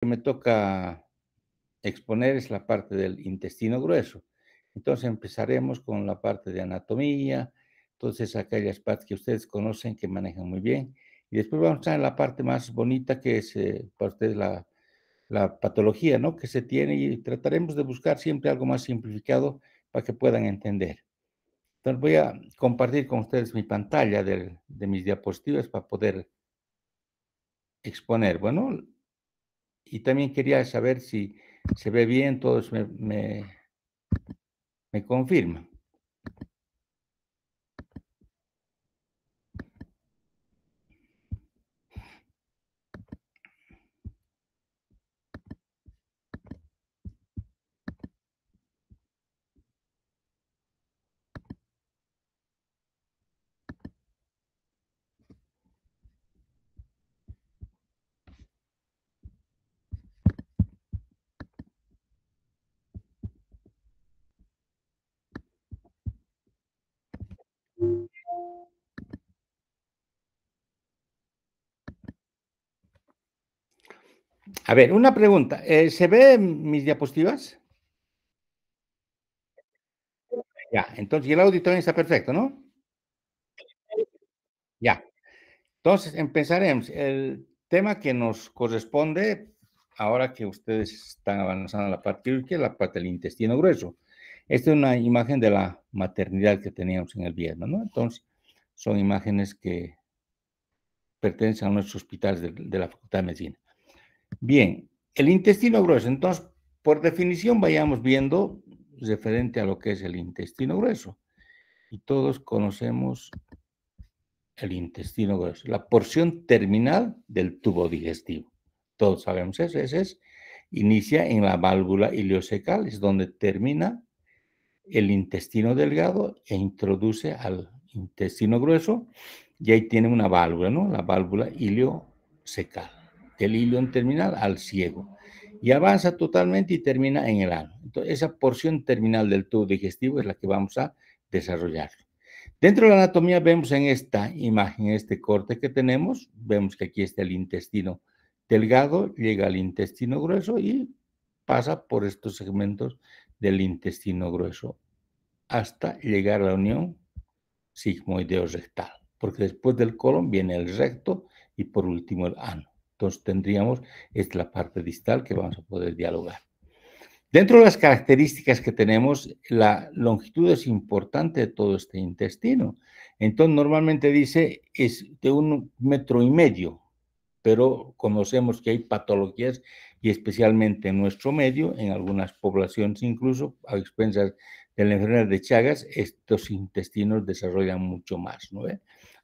que me toca exponer es la parte del intestino grueso. Entonces empezaremos con la parte de anatomía, entonces aquellas partes que ustedes conocen, que manejan muy bien. Y después vamos a estar en la parte más bonita, que es para ustedes la patología, ¿no? Que se tiene, y trataremos de buscar siempre algo más simplificado para que puedan entender. Entonces voy a compartir con ustedes mi pantalla de mis diapositivas para poder exponer. Bueno, y también quería saber si se ve bien, todos me confirman. A ver, una pregunta, ¿se ven mis diapositivas? Ya, entonces, y el audio también está perfecto, ¿no? Ya. Entonces, empezaremos. El tema que nos corresponde, ahora que ustedes están avanzando en la parte quirúrgica, la parte del intestino grueso. Esta es una imagen de la maternidad que teníamos en el viernes, ¿no? Entonces, son imágenes que pertenecen a nuestros hospitales de la Facultad de Medicina. Bien, el intestino grueso. Entonces, por definición, vayamos viendo referente a lo que es el intestino grueso. Y todos conocemos el intestino grueso, la porción terminal del tubo digestivo. Todos sabemos eso, ese es, inicia en la válvula ileocecal, es donde termina el intestino delgado e introduce al intestino grueso, y ahí tiene una válvula, ¿no? La válvula ileocecal, del ilion terminal al ciego, y avanza totalmente y termina en el ano. Entonces, esa porción terminal del tubo digestivo es la que vamos a desarrollar. Dentro de la anatomía vemos en esta imagen, en este corte que tenemos, vemos que aquí está el intestino delgado, llega al intestino grueso y pasa por estos segmentos del intestino grueso hasta llegar a la unión sigmoideo-rectal, porque después del colon viene el recto y por último el ano. Entonces tendríamos, esta es la parte distal que vamos a poder dialogar. Dentro de las características que tenemos, la longitud es importante de todo este intestino. Entonces, normalmente dice es de 1,5 metros, pero conocemos que hay patologías, y especialmente en nuestro medio, en algunas poblaciones incluso, a expensas de la enfermedad de Chagas, estos intestinos desarrollan mucho más, ¿no?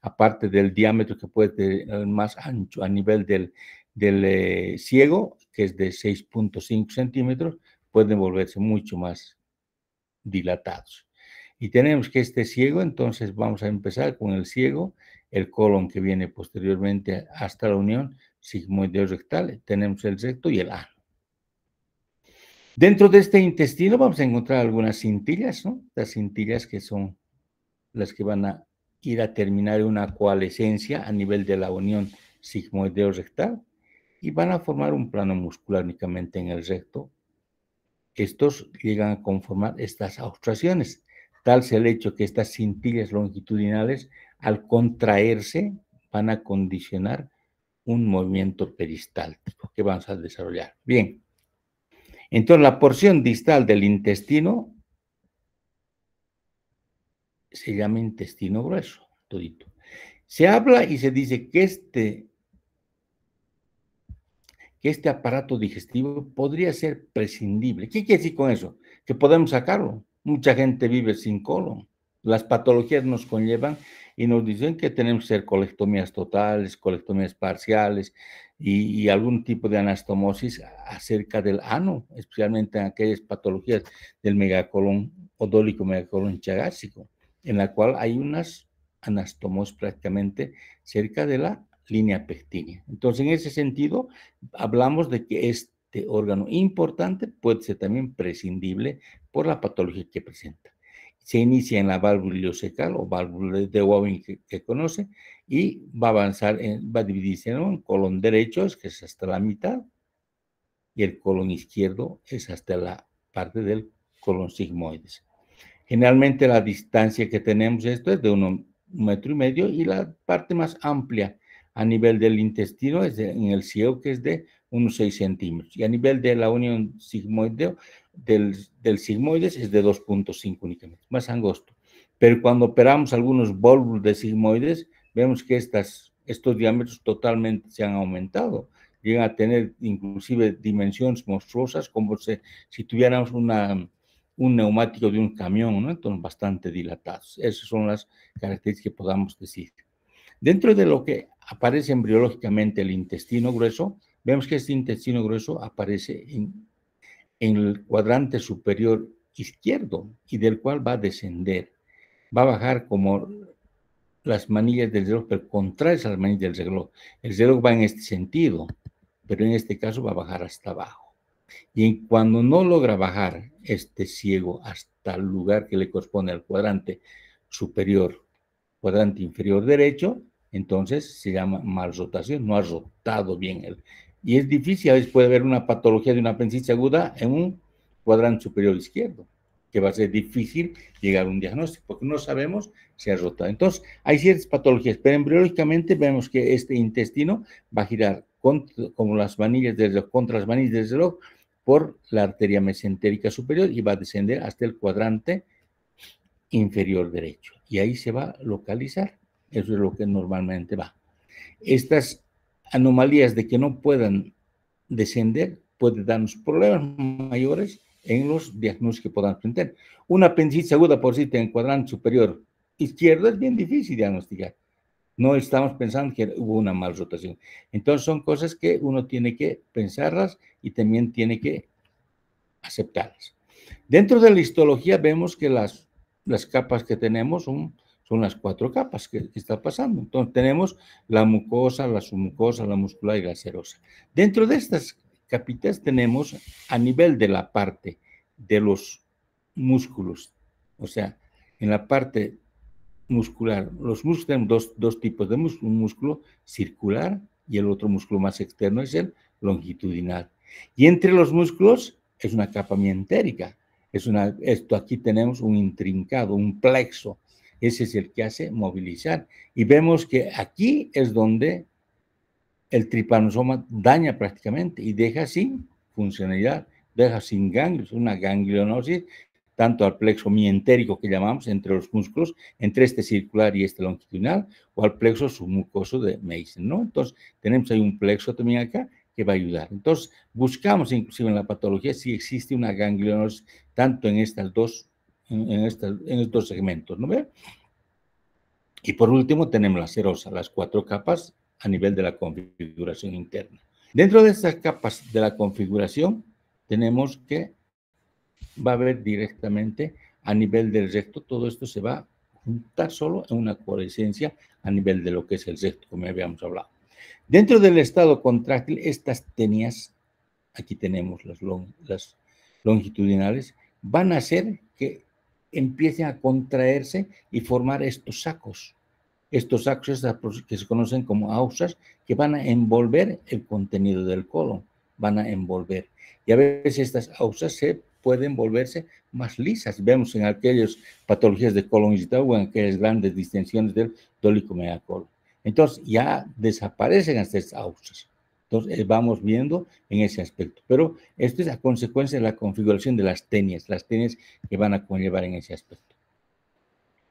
Aparte del diámetro que puede ser más ancho a nivel del ciego, que es de 6,5 centímetros, pueden volverse mucho más dilatados. Y tenemos que este ciego, entonces vamos a empezar con el ciego, el colon que viene posteriormente hasta la unión sigmoideo-rectal, tenemos el recto y el ano. Dentro de este intestino vamos a encontrar algunas cintillas, ¿no? Las cintillas que son las que van a ir a terminar una coalescencia a nivel de la unión sigmoideo-rectal y van a formar un plano muscular únicamente en el recto. Estos llegan a conformar estas obstrucciones. Tal es el hecho que estas cintillas longitudinales, al contraerse, van a condicionar un movimiento peristáltico que vamos a desarrollar. Bien, entonces la porción distal del intestino se llama intestino grueso, todito. Se habla y se dice que este aparato digestivo podría ser prescindible. ¿Qué quiere decir con eso? Que podemos sacarlo. Mucha gente vive sin colon. Las patologías nos conllevan y nos dicen que tenemos que hacer colectomías totales, colectomías parciales y algún tipo de anastomosis acerca del ano, especialmente en aquellas patologías del megacolon odólico, megacolon chagásico, en la cual hay unas anastomosis prácticamente cerca de la línea pectínea. Entonces, en ese sentido, hablamos de que este órgano importante puede ser también prescindible por la patología que presenta. Se inicia en la válvula ileocecal o válvula de Wowing que conoce, y va a avanzar, va a dividirse en un colon derecho, que es hasta la mitad, y el colon izquierdo es hasta la parte del colon sigmoides. Generalmente la distancia que tenemos esto es de 1,5 metros y la parte más amplia a nivel del intestino es en el ciego, que es de unos 6 centímetros. Y a nivel de la unión sigmoideo, del sigmoides es de 2,5 únicamente, más angosto. Pero cuando operamos algunos volvos de sigmoides, vemos que estos diámetros totalmente se han aumentado. Llegan a tener inclusive dimensiones monstruosas, como si tuviéramos un neumático de un camión, ¿no? Entonces, bastante dilatados. Esas son las características que podamos decir. Dentro de lo que aparece embriológicamente el intestino grueso, vemos que este intestino grueso aparece en el cuadrante superior izquierdo y del cual va a descender. Va a bajar como las manillas del reloj, pero contrarias a las manillas del reloj. El reloj va en este sentido, pero en este caso va a bajar hasta abajo. Y cuando no logra bajar este ciego hasta el lugar que le corresponde al cuadrante superior, cuadrante inferior derecho, entonces se llama malrotación, no ha rotado bien él. Y es difícil, a veces puede haber una patología de una apendicitis aguda en un cuadrante superior izquierdo, que va a ser difícil llegar a un diagnóstico, porque no sabemos si ha rotado. Entonces, hay ciertas patologías, pero embriológicamente vemos que este intestino va a girar como las manillas del reloj, contra las manillas del reloj, por la arteria mesentérica superior y va a descender hasta el cuadrante inferior derecho. Y ahí se va a localizar. Eso es lo que normalmente va. Estas anomalías de que no puedan descender pueden darnos problemas mayores en los diagnósticos que podamos tener. Una apendicitis aguda por sí en el cuadrante superior izquierdo es bien difícil diagnosticar. No estamos pensando que hubo una malrotación. Entonces son cosas que uno tiene que pensarlas y también tiene que aceptarlas. Dentro de la histología vemos que las capas que tenemos son las 4 capas que está pasando. Entonces tenemos la mucosa, la submucosa, la muscular y la serosa. Dentro de estas capitas tenemos a nivel de la parte de los músculos, o sea, en la parte muscular, los músculos tenemos dos tipos de músculo, un músculo circular y el otro músculo más externo es el longitudinal. Y entre los músculos es una capa mientérica. Esto aquí tenemos un intrincado, un plexo. Ese es el que hace movilizar. Y vemos que aquí es donde el tripanosoma daña prácticamente y deja sin funcionalidad, deja sin ganglios, una ganglionosis, tanto al plexo mientérico que llamamos entre los músculos, entre este circular y este longitudinal, o al plexo submucoso de Meisen, ¿no? Entonces, tenemos ahí un plexo también acá que va a ayudar. Entonces, buscamos inclusive en la patología si existe una ganglionosis tanto en estos dos segmentos, ¿no ve? Y por último tenemos la serosa, las 4 capas a nivel de la configuración interna. Dentro de estas capas de la configuración tenemos que va a haber directamente a nivel del recto, todo esto se va a juntar solo en una coalescencia a nivel de lo que es el recto, como habíamos hablado. Dentro del estado contráctil, estas tenias, aquí tenemos las longitudinales, van a hacer que empiecen a contraerse y formar estos sacos. Estos sacos que se conocen como ausas, que van a envolver el contenido del colon, van a envolver. Y a veces estas ausas pueden volverse más lisas. Vemos en aquellas patologías de colon irritable o en aquellas grandes distensiones del dólico megacolon. Entonces ya desaparecen estas ausas. Entonces vamos viendo en ese aspecto. Pero esto es a consecuencia de la configuración de las tenias que van a conllevar en ese aspecto.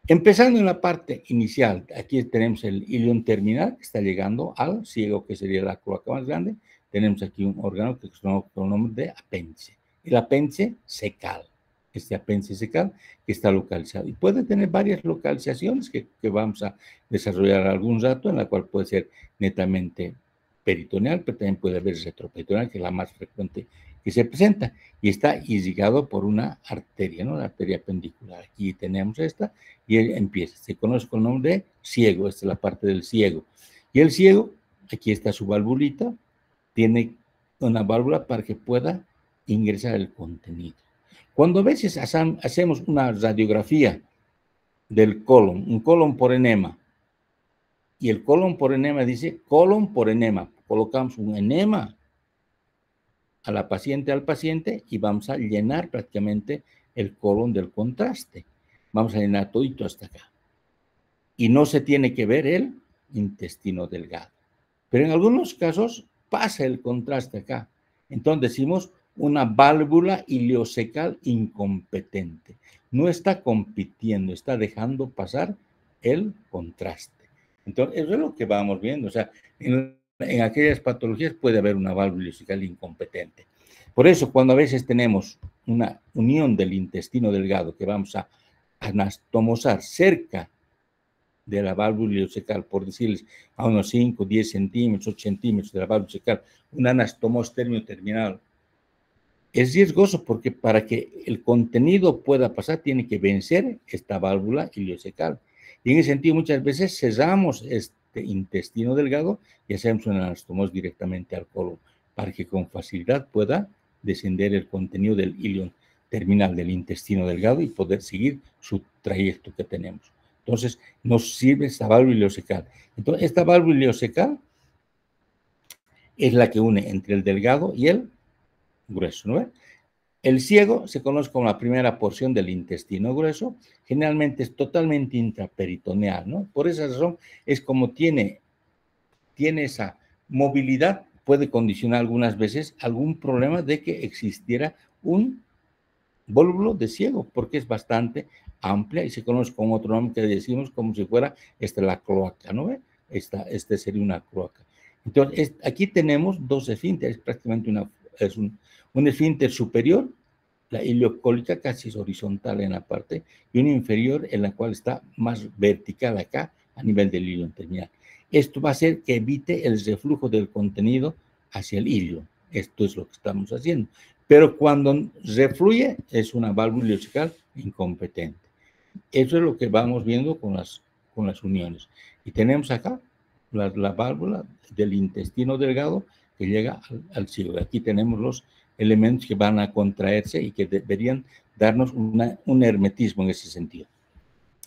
Empezando en la parte inicial, aquí tenemos el ilion terminal que está llegando al ciego, que sería la cloaca más grande. Tenemos aquí un órgano que es con el nombre de apéndice. El apéndice secal, este apéndice secal que está localizado. Y puede tener varias localizaciones que vamos a desarrollar algún rato, en la cual puede ser netamente peritoneal, pero también puede haber retroperitoneal, que es la más frecuente que se presenta, y está irrigado por una arteria, ¿no? La arteria pendicular. Aquí tenemos esta, y él empieza. Se conoce con el nombre de ciego, esta es la parte del ciego. Y el ciego, aquí está su valvulita, tiene una válvula para que pueda ingresar el contenido. Cuando a veces hacemos una radiografía del colon, un colon por enema, y el colon por enema dice colon por enema, colocamos un enema a la paciente, al paciente, y vamos a llenar prácticamente el colon del contraste. Vamos a llenar todito hasta acá. Y no se tiene que ver el intestino delgado. Pero en algunos casos pasa el contraste acá. Entonces decimos una válvula ileocecal incompetente. No está compitiendo, está dejando pasar el contraste. Entonces, eso es lo que vamos viendo. O sea, en aquellas patologías puede haber una válvula ileocecal incompetente. Por eso, cuando a veces tenemos una unión del intestino delgado que vamos a anastomosar cerca de la válvula ileocecal, por decirles a unos 5, 10 centímetros, 8 centímetros de la válvula ileocecal, un anastomosis terminal, es riesgoso porque para que el contenido pueda pasar tiene que vencer esta válvula ileocecal. Y en ese sentido muchas veces cerramos este intestino delgado y hacemos una anastomosis directamente al colon para que con facilidad pueda descender el contenido del ilion terminal del intestino delgado y poder seguir su trayecto que tenemos. Entonces, nos sirve esta válvula ileocecal. Entonces, esta válvula ileocecal es la que une entre el delgado y el grueso, ¿no? El ciego se conoce como la primera porción del intestino grueso, generalmente es totalmente intraperitoneal, ¿no? Por esa razón es como tiene esa movilidad, puede condicionar algunas veces algún problema de que existiera un vólvulo de ciego, porque es bastante amplia y se conoce con otro nombre que decimos como si fuera la cloaca, ¿no ve? Este sería una cloaca. Entonces, aquí tenemos dos esfínteres, prácticamente un esfínter superior, la ileocólica casi es horizontal en la parte, y una inferior en la cual está más vertical acá, a nivel del ilio terminal. Esto va a hacer que evite el reflujo del contenido hacia el ilio. Esto es lo que estamos haciendo. Pero cuando refluye, es una válvula ileocecal incompetente. Eso es lo que vamos viendo con las uniones. Y tenemos acá la válvula del intestino delgado que llega al ciego. Aquí tenemos los elementos que van a contraerse y que deberían darnos un hermetismo en ese sentido.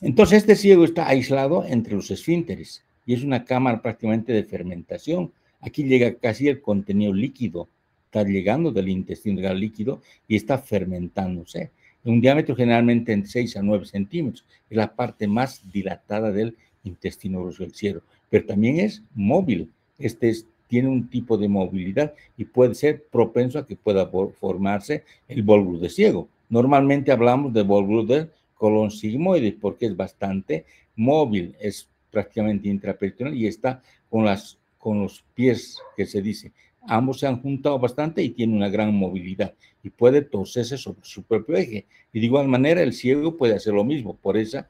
Entonces, este ciego está aislado entre los esfínteres y es una cámara prácticamente de fermentación. Aquí llega casi el contenido líquido, está llegando del intestino delgado líquido y está fermentándose. En un diámetro generalmente entre 6 a 9 centímetros. Es la parte más dilatada del intestino grueso del ciego, pero también es móvil. Tiene un tipo de movilidad y puede ser propenso a que pueda formarse el vólvulo de ciego. Normalmente hablamos de vólvulo del colon sigmoide porque es bastante móvil, es prácticamente intraperitoneal y está con los pies, que se dice, ambos se han juntado bastante y tiene una gran movilidad y puede torcerse sobre su propio eje. Y de igual manera el ciego puede hacer lo mismo por esa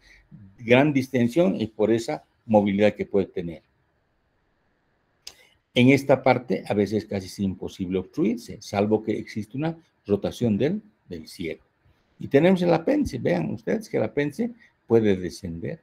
gran distensión y por esa movilidad que puede tener. En esta parte a veces casi es imposible obstruirse, salvo que existe una rotación del ciego. Y tenemos el apéndice, vean ustedes que el apéndice puede descender.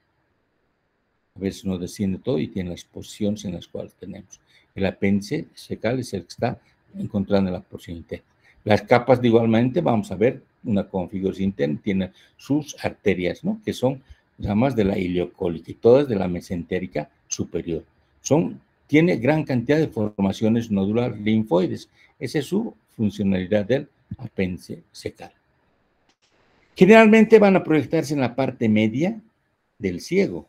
A veces no desciende todo y tiene las posiciones en las cuales tenemos. El apéndice cecal es el que está encontrando la porción interna. Las capas de igualmente vamos a ver una configuración interna, tiene sus arterias, ¿no? Que son ramas de la ileocólica y todas de la mesentérica superior. Tiene gran cantidad de formaciones nodulares linfoides. Esa es su funcionalidad del apéndice cecal. Generalmente van a proyectarse en la parte media del ciego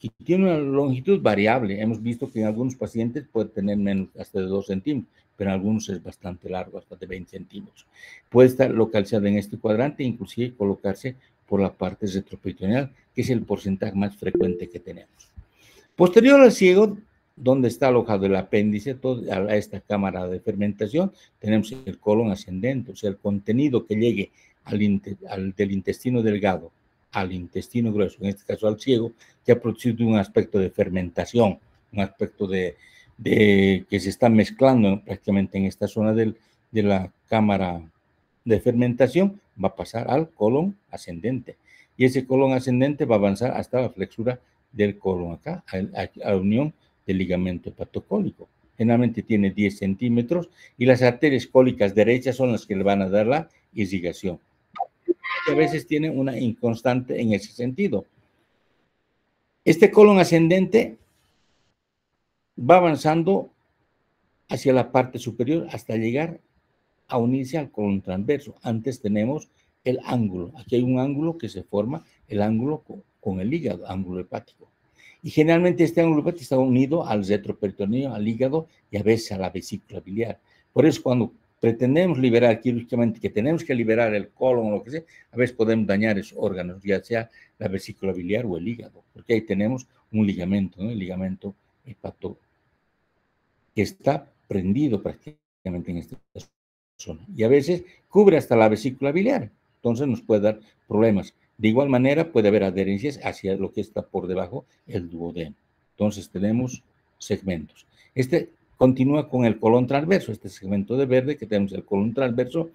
y tiene una longitud variable. Hemos visto que en algunos pacientes puede tener menos, hasta de 2 centímetros, pero en algunos es bastante largo, hasta de 20 centímetros. Puede estar localizada en este cuadrante e inclusive colocarse por la parte retroperitoneal, que es el porcentaje más frecuente que tenemos. Posterior al ciego, donde está alojado el apéndice, a esta cámara de fermentación, tenemos el colon ascendente, o sea, el contenido que llegue del intestino delgado al intestino grueso, en este caso al ciego, que ha producido un aspecto de fermentación, un aspecto de que se está mezclando prácticamente en esta zona de la cámara de fermentación, va a pasar al colon ascendente. Y ese colon ascendente va a avanzar hasta la flexura del colon acá, a la unión del ligamento hepatocólico. Generalmente tiene 10 centímetros y las arterias cólicas derechas son las que le van a dar la irrigación. A veces tiene una inconstante en ese sentido. Este colon ascendente va avanzando hacia la parte superior hasta llegar a unirse al colon transverso. Antes tenemos el ángulo. Aquí hay un ángulo que se forma, el ángulo con el hígado, ángulo hepático. Y generalmente este ángulo hepático está unido al retroperitoneo, al hígado y a veces a la vesícula biliar. Por eso cuando pretendemos liberar quirúrgicamente, que tenemos que liberar el colon o lo que sea, a veces podemos dañar esos órganos, ya sea la vesícula biliar o el hígado, porque ahí tenemos un ligamento, ¿no? El ligamento hepato, que está prendido prácticamente en esta zona. Y a veces cubre hasta la vesícula biliar, entonces nos puede dar problemas. De igual manera puede haber adherencias hacia lo que está por debajo, el duodeno. Entonces tenemos segmentos. Este continúa con el colon transverso, este segmento de verde que tenemos el colon transverso,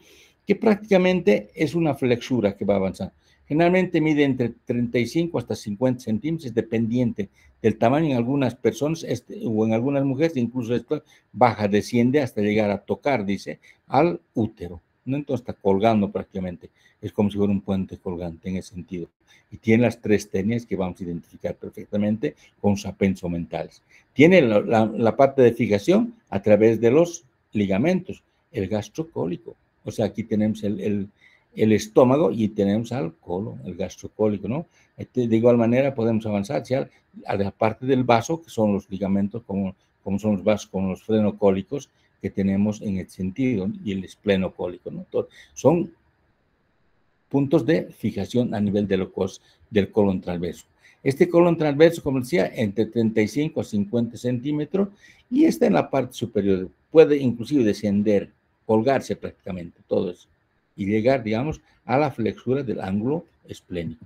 que prácticamente es una flexura que va avanzando. Generalmente mide entre 35 hasta 50 centímetros, dependiente del tamaño. En algunas personas o en algunas mujeres, incluso esto baja, desciende hasta llegar a tocar, dice, al útero, ¿no? Entonces está colgando prácticamente, es como si fuera un puente colgante en ese sentido. Y tiene las tres tenias que vamos a identificar perfectamente con sus apensos mentales. Tiene la parte de fijación a través de los ligamentos, el gastrocólico. O sea, aquí tenemos el estómago y tenemos al colon, el gastrocólico, ¿no? De igual manera podemos avanzar hacia a la parte del vaso, que son los ligamentos, como son los vasos, como los frenocólicos que tenemos en el sentido, y el esplenocólico, ¿no? Entonces, son puntos de fijación a nivel del colon transverso. Este colon transverso, como decía, entre 35 a 50 centímetros, y está en la parte superior. Puede inclusive descender, colgarse prácticamente, todo eso, y llegar, digamos, a la flexura del ángulo esplénico.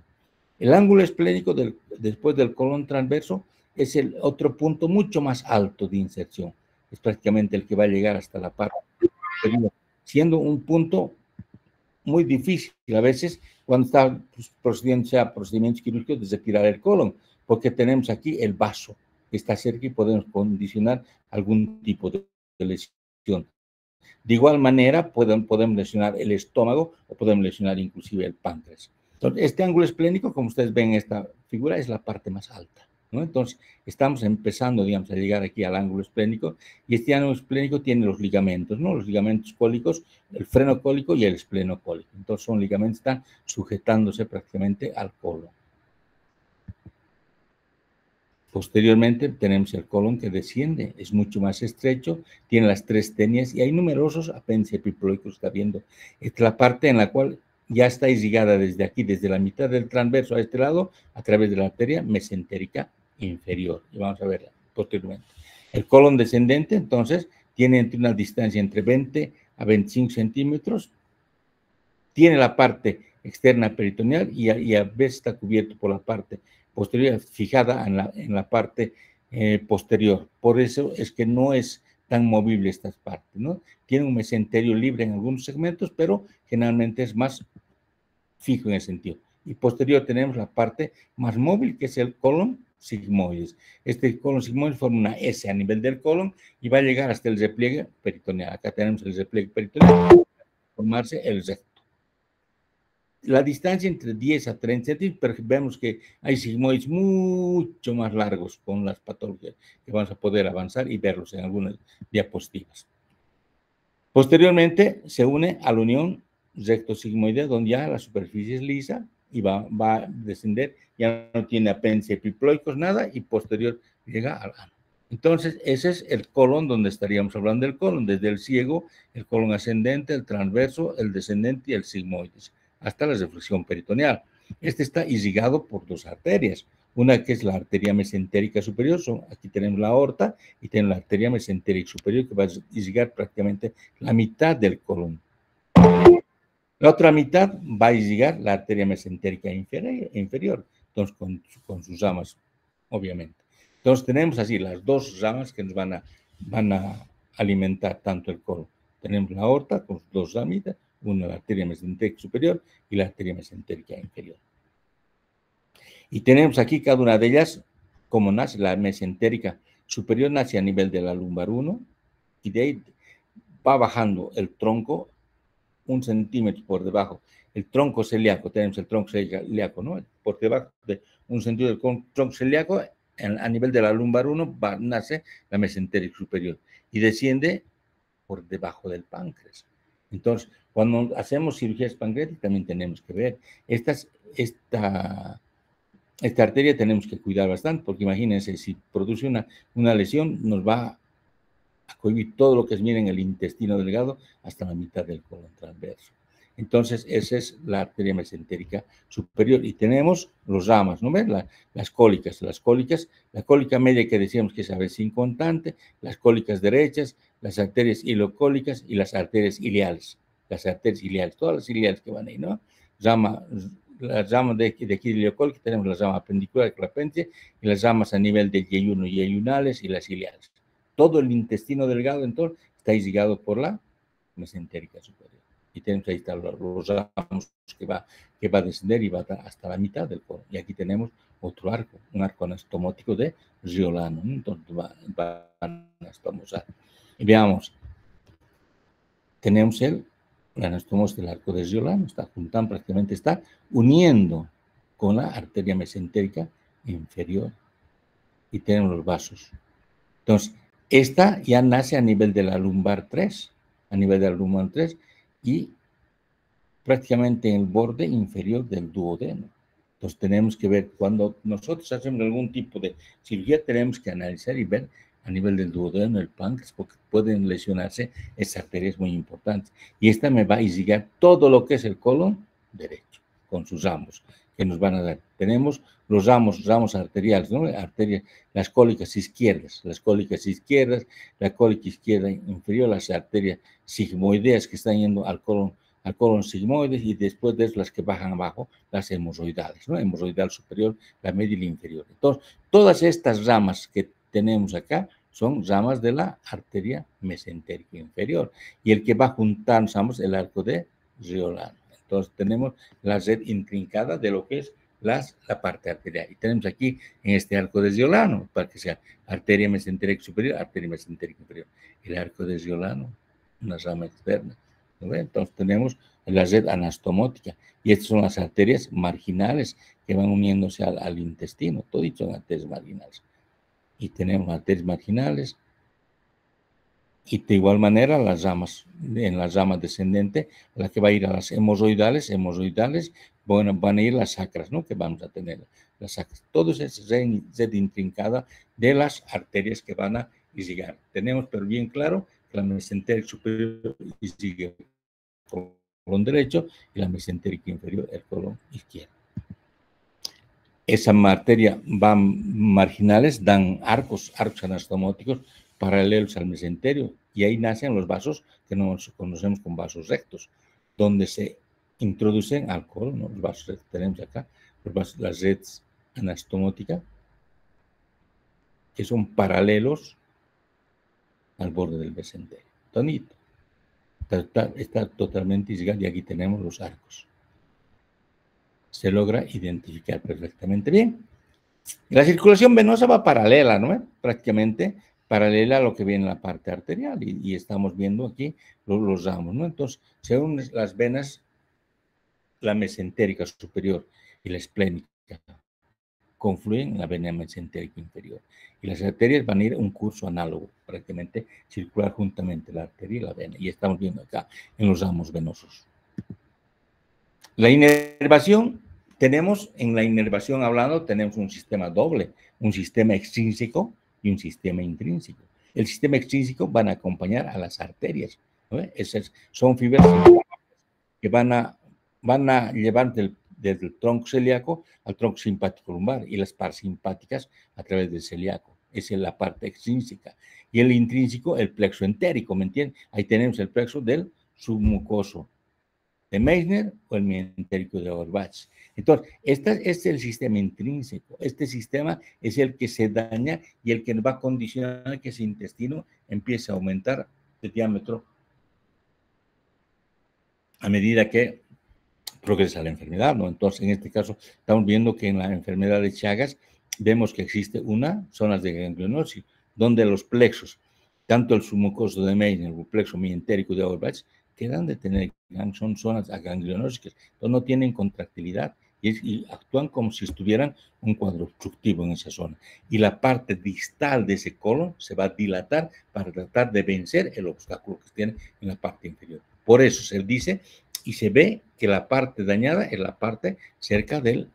El ángulo esplénico después del colon transverso es el otro punto mucho más alto de inserción. Es prácticamente el que va a llegar hasta la parte superior, siendo un punto muy difícil a veces cuando está procedimientos quirúrgicos de retirar el colon, porque tenemos aquí el vaso que está cerca y podemos condicionar algún tipo de lesión. De igual manera, podemos lesionar el estómago o podemos lesionar inclusive el páncreas. Entonces, este ángulo esplénico, como ustedes ven en esta figura, es la parte más alta, ¿no? Entonces, estamos empezando, digamos, a llegar aquí al ángulo esplénico, y este ángulo esplénico tiene los ligamentos, ¿no? Los ligamentos cólicos, el frenocólico y el esplenocólico. Entonces, son ligamentos que están sujetándose prácticamente al colon. Posteriormente tenemos el colon que desciende, es mucho más estrecho, tiene las tres tenias y hay numerosos apéndices epiploicos, está viendo. Esta es la parte en la cual ya está irrigada desde aquí, desde la mitad del transverso a este lado, a través de la arteria mesentérica inferior. Y vamos a verla posteriormente. El colon descendente, entonces, tiene una distancia entre 20 a 25 centímetros, tiene la parte externa peritoneal y a veces está cubierto por la parte posterior, fijada en la parte posterior. Por eso es que no es tan movible estas partes, ¿no? Tiene un mesenterio libre en algunos segmentos, pero generalmente es más fijo en ese sentido. Y posterior tenemos la parte más móvil, que es el colon sigmoides. Este colon sigmoides forma una S a nivel del colon y va a llegar hasta el repliegue peritoneal. Acá tenemos el repliegue peritoneal, formarse el recto. La distancia entre 10 a 30 centímetros, pero vemos que hay sigmoides mucho más largos con las patologías que vamos a poder avanzar y verlos en algunas diapositivas. Posteriormente se une a la unión recto-sigmoidea, donde ya la superficie es lisa y va a descender, ya no tiene apéndices epiploicos, nada, y posterior llega al ano. Entonces, ese es el colon donde estaríamos hablando del colon, desde el ciego, el colon ascendente, el transverso, el descendente y el sigmoides, hasta la reflexión peritoneal. Este está irrigado por dos arterias, una que es la arteria mesentérica superior, aquí tenemos la aorta, y tenemos la arteria mesentérica superior que va a irrigar prácticamente la mitad del colon. La otra mitad va a irrigar la arteria mesentérica inferior, entonces con sus ramas, obviamente. Entonces tenemos así las dos ramas que nos van a alimentar tanto el colon. Tenemos la aorta con sus dos ramitas, una la arteria mesentérica superior y la arteria mesentérica inferior. Y tenemos aquí cada una de ellas, como nace la mesentérica superior, nace a nivel de la lumbar 1, y de ahí va bajando el tronco 1 centímetro por debajo. El tronco celíaco, tenemos el tronco celíaco, ¿no? Por debajo de 1 centímetro del tronco celíaco, a nivel de la lumbar 1, nace la mesentérica superior y desciende por debajo del páncreas. Entonces, cuando hacemos cirugías pancreáticas también tenemos que ver esta arteria tenemos que cuidar bastante, porque imagínense, si produce una lesión, nos va a cohibir todo lo que es, miren, el intestino delgado hasta la mitad del colon transverso. Entonces, esa es la arteria mesentérica superior. Y tenemos los ramas, ¿no ven? Las cólicas, la cólica media que decíamos que es a veces inconstante, las cólicas derechas, las arterias ilocólicas y las arterias ileales. Las arterias ileales, todas las ileales que van ahí, ¿no? Las ramas de aquí de ilocólica, tenemos la rama apendicular, que la apéndice, y las ramas a nivel del yeyuno y yeyunales y las ileales. Todo el intestino delgado, entonces, está irrigado por la mesentérica superior. Y tenemos ahí están los ramos que va a descender y va hasta la mitad del colon. Y aquí tenemos otro arco, un arco anastomótico de Riolano. Entonces va a anastomosar. Y veamos, tenemos la anastomosis del arco de Riolano, está juntando, prácticamente está uniendo con la arteria mesentérica inferior. Y tenemos los vasos. Entonces, esta ya nace a nivel de la lumbar 3, y prácticamente en el borde inferior del duodeno. Entonces, tenemos que ver, cuando nosotros hacemos algún tipo de cirugía, tenemos que analizar y ver a nivel del duodeno, el páncreas, porque pueden lesionarse esas arterias muy importantes. Y esta me va a irrigar todo lo que es el colon derecho, con sus ramos que nos van a dar. Tenemos los ramos arteriales, ¿no? Las cólicas izquierdas, la cólica izquierda inferior, las arterias sigmoideas que están yendo al colon sigmoides, y después de eso las que bajan abajo, las hemorroidales, ¿no? Hemorroidal superior, la media y la inferior. Entonces, todas estas ramas que tenemos acá son ramas de la arteria mesentérica inferior, y el que va a juntarnos ambos, el arco de Riolano. Entonces, tenemos la red intrincada de lo que es la parte arterial. Y tenemos aquí en este arco de Riolano, para que sea arteria mesentérica superior, arteria mesentérica inferior. El arco de Riolano, una rama externa. ¿No? Entonces tenemos la red anastomótica, y estas son las arterias marginales que van uniéndose al intestino. Todo dicho son arterias marginales. Y tenemos arterias marginales, y de igual manera en las ramas descendentes, la que va a ir a las hemorroidales, bueno, van a ir las sacras, ¿no? Que vamos a tener las sacras. Todo es red intrincada de las arterias que van a irrigar. Tenemos, pero bien claro, que la mesentérica superior irriga el colon derecho y la mesentérica inferior el colon izquierdo. Esa arteria van marginales, dan arcos anastomóticos paralelos al mesenterio, y ahí nacen los vasos que nos conocemos como vasos rectos, donde se introducen al colon, ¿no? Los vasos rectos tenemos acá, las redes anastomóticas, que son paralelos al borde del mesenterio. Tonito. Está totalmente irrigado, y aquí tenemos los arcos. Se logra identificar perfectamente bien. La circulación venosa va paralela, ¿no? Prácticamente paralela a lo que viene en la parte arterial, y estamos viendo aquí los ramos, ¿no? Entonces, según las venas, la mesentérica superior y la esplénica confluyen en la vena mesentérica inferior, y las arterias van a ir un curso análogo, prácticamente circular juntamente la arteria y la vena, y estamos viendo acá en los ramos venosos. La inervación, en la inervación hablando, tenemos un sistema doble, un sistema extrínseco y un sistema intrínseco. El sistema extrínseco van a acompañar a las arterias, ¿no? Son fibras que van a llevar desde el tronco celíaco al tronco simpático lumbar, y las parasimpáticas a través del celíaco. Esa es la parte extrínseca. Y el intrínseco, el plexo entérico, ¿me entienden? Ahí tenemos el plexo del submucoso de Meissner o el mesentérico de Auerbach. Entonces, este es el sistema intrínseco. Este sistema es el que se daña y el que va a condicionar que ese intestino empiece a aumentar de diámetro a medida que progresa la enfermedad, ¿no? Entonces, en este caso, estamos viendo que en la enfermedad de Chagas vemos que existe zonas de ganglionosis, donde los plexos, tanto el submucoso de Meissner o el plexo mientérico de Auerbach, quedan de tener, son zonas ganglionósicas, entonces no tienen contractilidad, y actúan como si estuvieran un cuadro obstructivo en esa zona. Y la parte distal de ese colon se va a dilatar para tratar de vencer el obstáculo que tiene en la parte inferior. Por eso se dice y se ve que la parte dañada es la parte cerca del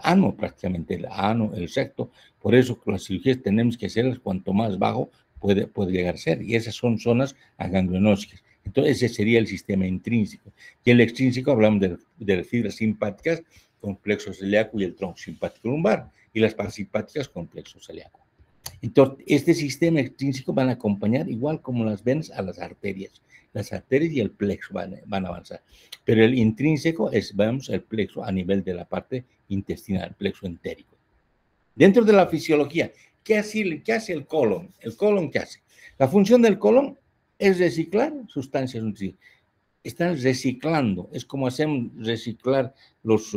ano, prácticamente, el ano, el recto. Por eso las cirugías tenemos que hacerlas cuanto más bajo puede llegar a ser. Y esas son zonas ganglionósicas. Entonces, ese sería el sistema intrínseco. Y el extrínseco, hablamos de las fibras simpáticas, complexo celíaco y el tronco simpático lumbar. Y las parasimpáticas, complexo celíaco. Entonces, este sistema extrínseco van a acompañar, igual como las venas, a las arterias. Las arterias y el plexo van a avanzar. Pero el intrínseco es, vemos, el plexo a nivel de la parte intestinal, el plexo entérico. Dentro de la fisiología, ¿qué hace el colon? ¿El colon qué hace? La función del colon es reciclar sustancias nutritivas. Están reciclando, es como hacemos reciclar los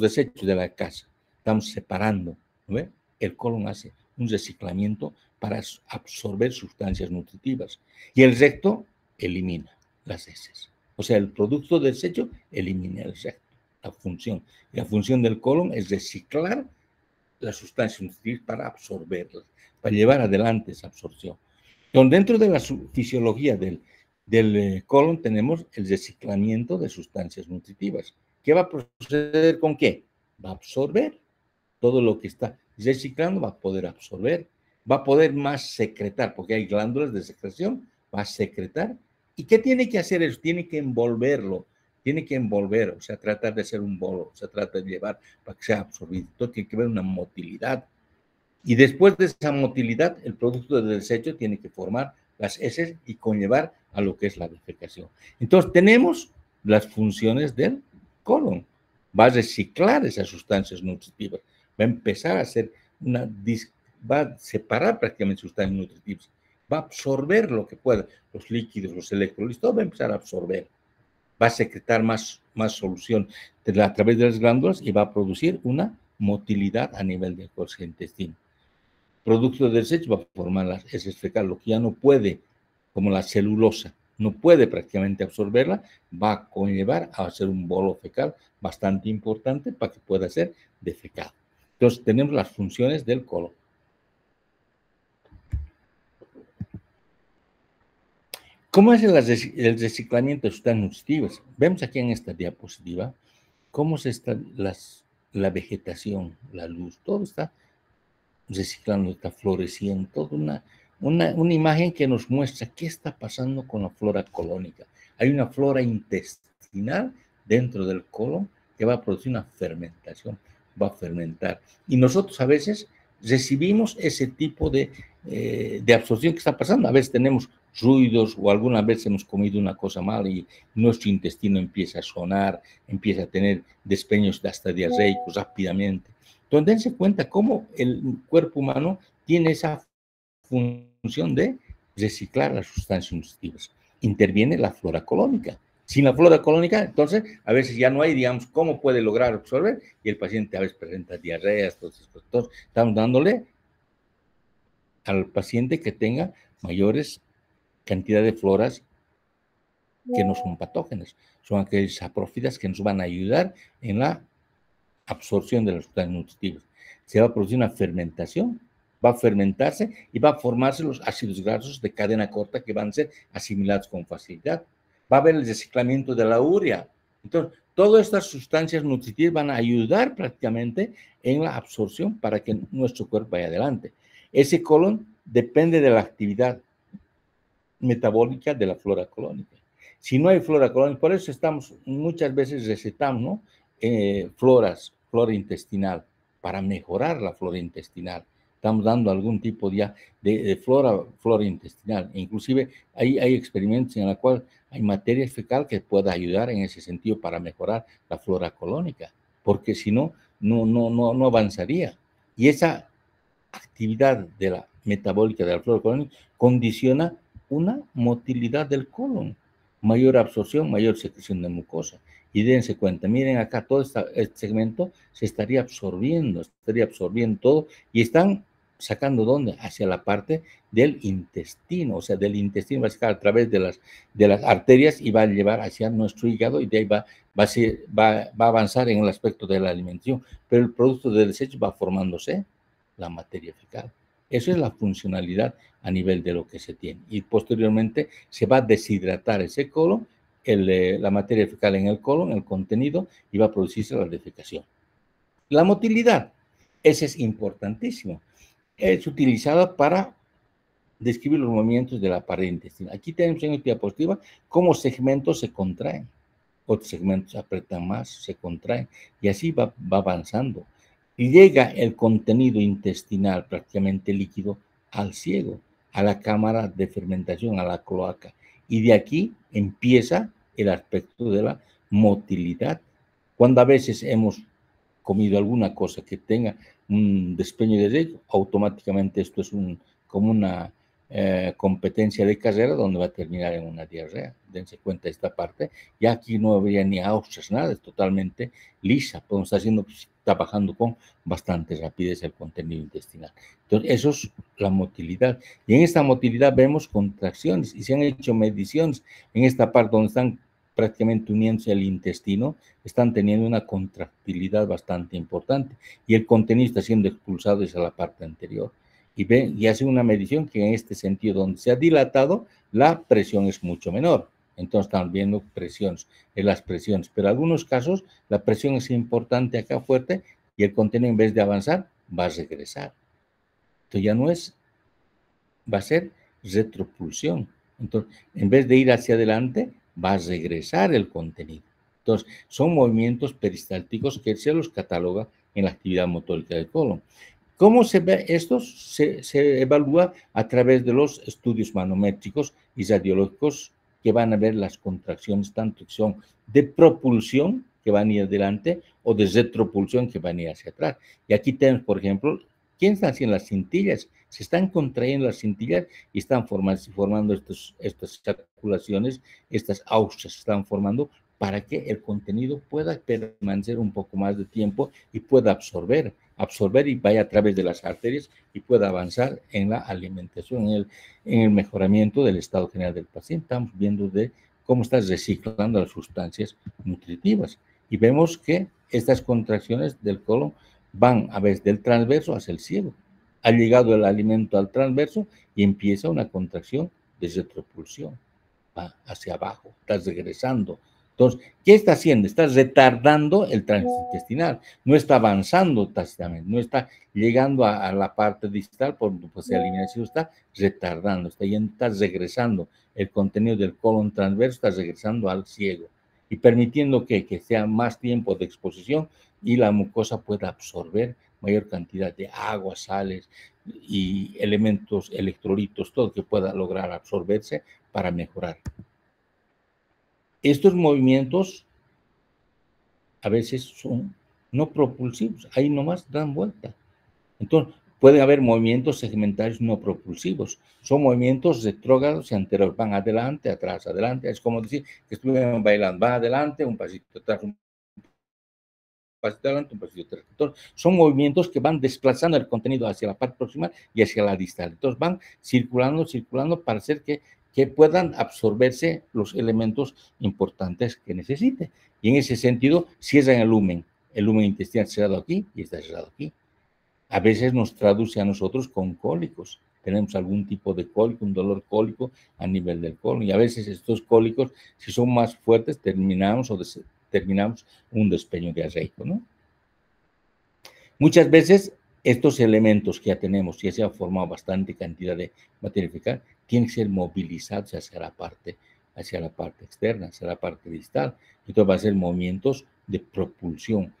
desechos de la casa. Estamos separando, ¿no? El colon hace un reciclamiento para absorber sustancias nutritivas y el recto elimina las heces. O sea, el producto del desecho elimina el recto, la función. Y la función del colon es reciclar las sustancias nutritivas para absorberlas, para llevar adelante esa absorción. Entonces, dentro de la fisiología del colon tenemos el reciclamiento de sustancias nutritivas. ¿Qué va a proceder con qué? Va a absorber todo lo que está reciclando, va a poder absorber, va a poder más secretar, porque hay glándulas de secreción, va a secretar. ¿Y qué tiene que hacer eso? Tiene que envolverlo, o sea, tratar de hacer un bolo, o sea, trata de llevar para que sea absorbido. Entonces tiene que haber una motilidad. Y después de esa motilidad, el producto del desecho tiene que formar las heces y conllevar a lo que es la defecación. Entonces, tenemos las funciones del colon. Va a reciclar esas sustancias nutritivas, va a empezar a hacer va a separar prácticamente sustancias nutritivas, va a absorber lo que pueda, los líquidos, los electrolitos, todo va a empezar a absorber, va a secretar más solución a través de las glándulas y va a producir una motilidad a nivel del intestino. Producto del desecho va a formar las heces fecales, lo que ya no puede, como la celulosa, no puede prácticamente absorberla, va a conllevar a hacer un bolo fecal bastante importante para que pueda ser defecado. Entonces, tenemos las funciones del colon. ¿Cómo es el reciclamiento de sustancias nutritivas? Vemos aquí en esta diapositiva cómo se está la vegetación, la luz, todo está reciclando, está floreciendo, toda una imagen que nos muestra qué está pasando con la flora colónica. Hay una flora intestinal dentro del colon que va a producir una fermentación, va a fermentar. Y nosotros a veces recibimos ese tipo de absorción que está pasando. A veces tenemos ruidos o alguna vez hemos comido una cosa mala y nuestro intestino empieza a sonar, empieza a tener despeños hasta diarreicos rápidamente. Entonces, dense cuenta cómo el cuerpo humano tiene esa función de reciclar las sustancias nutritivas. Interviene la flora colónica. Sin la flora colónica, entonces, a veces ya no hay, digamos, cómo puede lograr absorber y el paciente a veces presenta diarreas, entonces estamos dándole al paciente que tenga mayores cantidades de floras que no son patógenas, son aquellas saprófitas que nos van a ayudar en la absorción de las sustancias nutritivas. Se va a producir una fermentación, va a fermentarse y va a formarse los ácidos grasos de cadena corta que van a ser asimilados con facilidad. Va a haber el reciclamiento de la urea. Entonces, todas estas sustancias nutritivas van a ayudar prácticamente en la absorción para que nuestro cuerpo vaya adelante. Ese colon depende de la actividad metabólica de la flora colónica. Si no hay flora colónica, por eso muchas veces recetamos, ¿no? Flora intestinal, para mejorar la flora intestinal. Estamos dando algún tipo de flora intestinal. Inclusive hay experimentos en los cuales hay materia fecal que pueda ayudar en ese sentido para mejorar la flora colónica, porque si no, no avanzaría. Y esa actividad de la metabólica de la flora colónica condiciona una motilidad del colon, mayor absorción, mayor secreción de mucosa. Y dense cuenta, miren acá, todo este segmento se estaría absorbiendo todo y están sacando ¿dónde? Hacia la parte del intestino, o sea, del intestino va a sacar a través de las arterias y va a llevar hacia nuestro hígado y de ahí va a avanzar en el aspecto de la alimentación, pero el producto del desecho va formándose la materia fecal. Eso es la funcionalidad a nivel de lo que se tiene. Y posteriormente se va a deshidratar ese colon, la materia fecal en el colon, el contenido, y va a producirse la defecación. La motilidad, ese es importantísimo. Es utilizada para describir los movimientos de la pared intestinal. Aquí tenemos en esta diapositiva cómo segmentos se contraen, otros segmentos se apretan más, se contraen, y así va avanzando. Y llega el contenido intestinal prácticamente líquido al ciego, a la cámara de fermentación, a la cloaca. Y de aquí empieza el aspecto de la motilidad. Cuando a veces hemos comido alguna cosa que tenga un despeño de aceite, automáticamente esto es como una competencia de carrera donde va a terminar en una diarrea. Dense cuenta de esta parte. Ya aquí no habría ni austrias, nada, es totalmente lisa. Podemos estar haciendo, está bajando con bastante rapidez el contenido intestinal. Entonces, eso es la motilidad. Y en esta motilidad vemos contracciones y se han hecho mediciones en esta parte donde están prácticamente uniéndose al intestino, están teniendo una contractilidad bastante importante y el contenido está siendo expulsado hacia la parte anterior. Y hace una medición que en este sentido, donde se ha dilatado, la presión es mucho menor. Entonces estamos viendo presiones, en las presiones, pero en algunos casos la presión es importante acá fuerte y el contenido en vez de avanzar va a regresar. Entonces ya no es, va a ser retropulsión. Entonces, en vez de ir hacia adelante, va a regresar el contenido. Entonces, son movimientos peristálticos que se los cataloga en la actividad motórica del colon. ¿Cómo se ve esto? Se evalúa a través de los estudios manométricos y radiológicos que van a ver las contracciones, tanto que son de propulsión, que van a ir adelante, o de retropulsión, que van a ir hacia atrás. Y aquí tenemos, por ejemplo, ¿quién está haciendo las cintillas? Se están contrayendo las cintillas y están formando estas circulaciones, estas austrias se están formando para que el contenido pueda permanecer un poco más de tiempo y pueda absorber y vaya a través de las arterias y pueda avanzar en la alimentación, en el mejoramiento del estado general del paciente. Estamos viendo de cómo está reciclando las sustancias nutritivas y vemos que estas contracciones del colon van a veces del transverso hacia el ciego. Ha llegado el alimento al transverso y empieza una contracción de retropulsión. Va hacia abajo, está regresando. Entonces, ¿qué está haciendo? Está retardando el tránsito intestinal, no está avanzando tácitamente, no está llegando a la parte distal, por pues, la eliminación está retardando, está regresando el contenido del colon transverso, está regresando al ciego y permitiendo que sea más tiempo de exposición y la mucosa pueda absorber mayor cantidad de agua, sales y elementos, electrolitos, todo que pueda lograr absorberse para mejorar. Estos movimientos a veces son no propulsivos, ahí nomás dan vuelta. Entonces, puede haber movimientos segmentarios no propulsivos. Son movimientos retrógrados y anteriores, van adelante, atrás, adelante. Es como decir que estuvieran bailando, va adelante, un pasito atrás, un pasito adelante, un pasito atrás. Entonces, son movimientos que van desplazando el contenido hacia la parte proximal y hacia la distal. Entonces, van circulando para hacer que puedan absorberse los elementos importantes que necesite. Y en ese sentido, cierran el lumen intestinal cerrado aquí y está cerrado aquí. A veces nos traduce a nosotros con cólicos. Tenemos algún tipo de cólico, un dolor cólico a nivel del colon. Y a veces estos cólicos, si son más fuertes, terminamos un despeño diarreico, ¿no? Muchas veces estos elementos que ya tenemos, ya se ha formado bastante cantidad de materia fecal, tienen que ser movilizados hacia la parte externa, hacia la parte distal. Entonces va a ser movimientos de propulsión,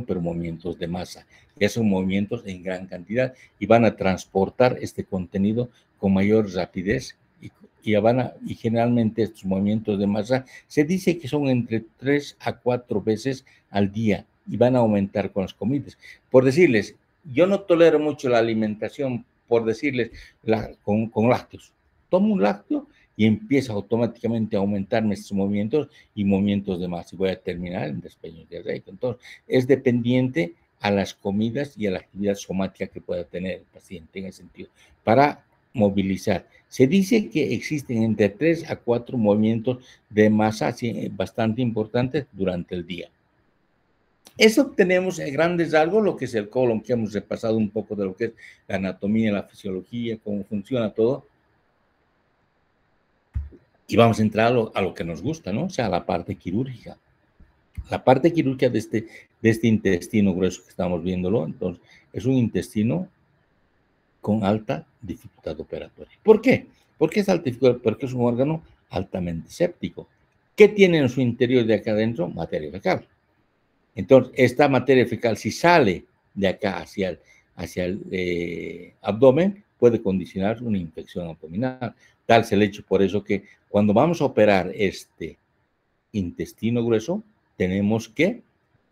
pero movimientos de masa. Ya son movimientos en gran cantidad y van a transportar este contenido con mayor rapidez y generalmente estos movimientos de masa se dice que son entre 3 a 4 veces al día y van a aumentar con las comidas. Por decirles, yo no tolero mucho la alimentación, por decirles, con lácteos. Tomo un lácteo y empieza automáticamente a aumentarme estos movimientos y movimientos de masa y voy a terminar en despeños diarreicos. Entonces, es dependiente a las comidas y a la actividad somática que pueda tener el paciente en ese sentido, para movilizar. Se dice que existen entre 3 a 4 movimientos de masa bastante importantes durante el día. Eso tenemos en grandes rasgos lo que es el colon, que hemos repasado un poco de lo que es la anatomía, la fisiología, cómo funciona todo. Y vamos a entrar a lo que nos gusta, ¿no? O sea, a la parte quirúrgica. La parte quirúrgica de este intestino grueso que estamos viéndolo, entonces, es un intestino con alta dificultad operatoria. ¿Por qué? Porque es alta dificultad, porque es un órgano altamente séptico. ¿Qué tiene en su interior de acá adentro? Materia fecal. Entonces, esta materia fecal, si sale de acá hacia el abdomen, puede condicionar una infección abdominal. Tal es el hecho por eso que cuando vamos a operar este intestino grueso, tenemos que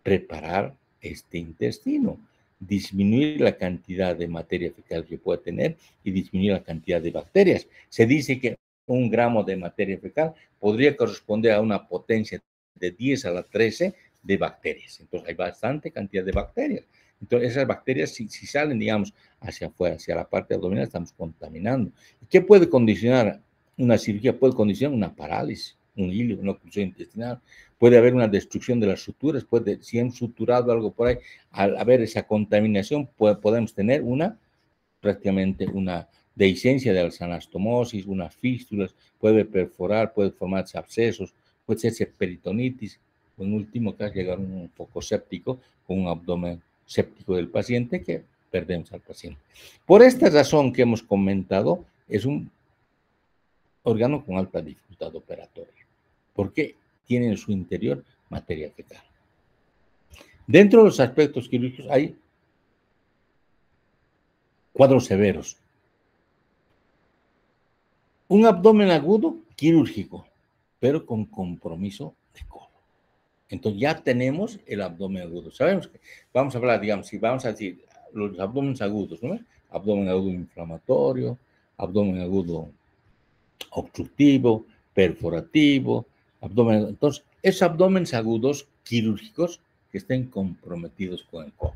preparar este intestino, disminuir la cantidad de materia fecal que puede tener y disminuir la cantidad de bacterias. Se dice que 1 gramo de materia fecal podría corresponder a una potencia de 10 a la 13 de bacterias. Entonces hay bastante cantidad de bacterias. Entonces esas bacterias, si salen, digamos, hacia afuera, hacia la parte abdominal, estamos contaminando. ¿Qué puede condicionar una cirugía? Puede condicionar una parálisis, un hilo, una oclusión intestinal, puede haber una destrucción de las suturas, si hemos suturado algo por ahí, al haber esa contaminación, podemos tener prácticamente una dehiscencia de las anastomosis, unas fístulas, puede perforar, puede formarse abscesos, puede hacerse peritonitis, o en último caso llegar a un foco séptico con un abdomen séptico del paciente que perdemos al paciente. Por esta razón que hemos comentado, es un órgano con alta dificultad operatoria, porque tiene en su interior materia fecal. Dentro de los aspectos quirúrgicos hay cuadros severos. Un abdomen agudo quirúrgico, pero con compromiso de colon. Entonces ya tenemos el abdomen agudo. Sabemos que vamos a hablar, digamos, si vamos a decir los abdómenes agudos, ¿no? Abdomen agudo inflamatorio, abdomen agudo obstructivo, perforativo, abdomen. Entonces, esos abdómenes agudos quirúrgicos que estén comprometidos con el colon.